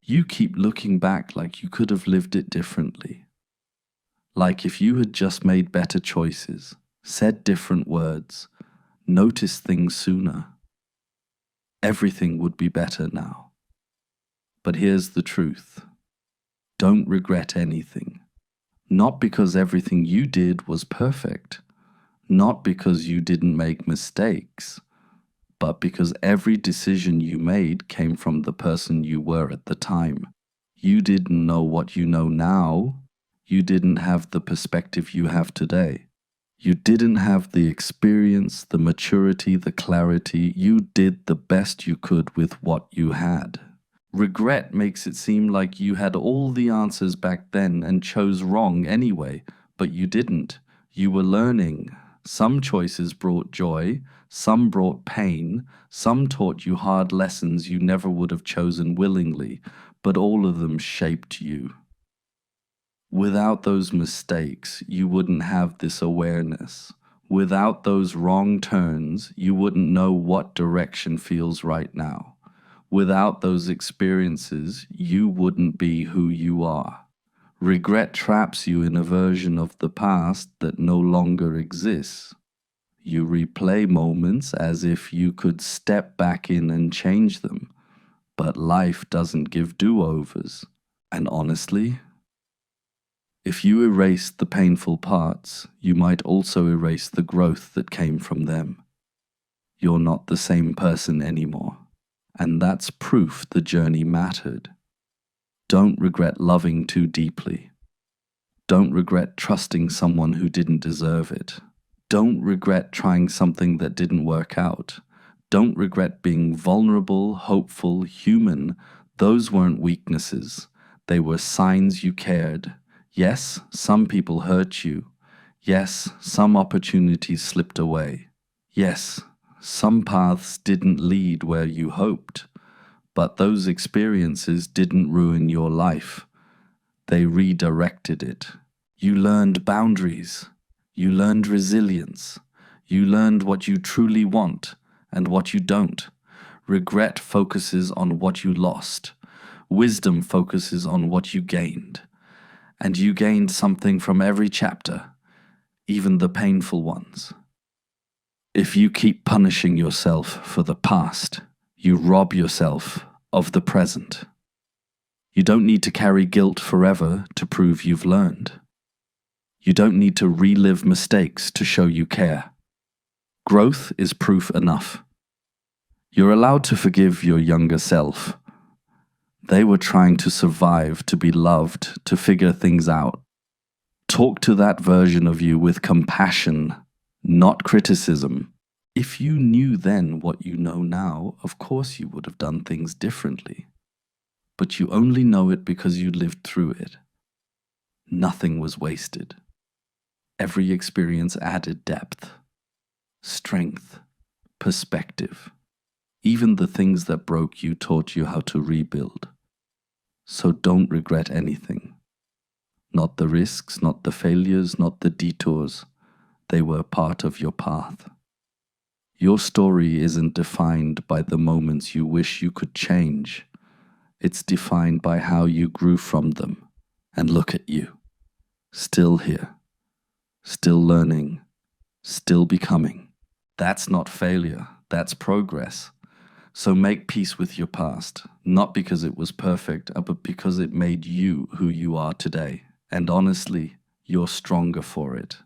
You keep looking back like you could have lived it differently. Like if you had just made better choices, said different words, noticed things sooner, everything would be better now. But here's the truth. Don't regret anything. Not because everything you did was perfect, not because you didn't make mistakes, but because every decision you made came from the person you were at the time. You didn't know what you know now. You didn't have the perspective you have today. You didn't have the experience, the maturity, the clarity. You did the best you could with what you had. Regret makes it seem like you had all the answers back then and chose wrong anyway, but you didn't. You were learning. Some choices brought joy, some brought pain, some taught you hard lessons you never would have chosen willingly, but all of them shaped you. Without those mistakes, you wouldn't have this awareness. Without those wrong turns, you wouldn't know what direction feels right now. Without those experiences, you wouldn't be who you are. Regret traps you in a version of the past that no longer exists. You replay moments as if you could step back in and change them, but life doesn't give do-overs. And honestly, if you erase the painful parts, you might also erase the growth that came from them. You're not the same person anymore, and that's proof the journey mattered. Don't regret loving too deeply. Don't regret trusting someone who didn't deserve it. Don't regret trying something that didn't work out. Don't regret being vulnerable, hopeful, human. Those weren't weaknesses. They were signs you cared. Yes, some people hurt you. Yes, some opportunities slipped away. Yes, some paths didn't lead where you hoped. But those experiences didn't ruin your life. They redirected it. You learned boundaries. You learned resilience. You learned what you truly want and what you don't. Regret focuses on what you lost. Wisdom focuses on what you gained. And you gained something from every chapter, even the painful ones. If you keep punishing yourself for the past, you rob yourself of the present. You don't need to carry guilt forever to prove you've learned. You don't need to relive mistakes to show you care. Growth is proof enough. You're allowed to forgive your younger self. They were trying to survive, to be loved, to figure things out. Talk to that version of you with compassion, not criticism. If you knew then what you know now, of course you would have done things differently. But you only know it because you lived through it. Nothing was wasted. Every experience added depth, strength, perspective. Even the things that broke you taught you how to rebuild. So don't regret anything. Not the risks, not the failures, not the detours. They were part of your path. Your story isn't defined by the moments you wish you could change. It's defined by how you grew from them. And look at you, still here, still learning, still becoming. That's not failure, that's progress. So make peace with your past, not because it was perfect, but because it made you who you are today. And honestly, you're stronger for it.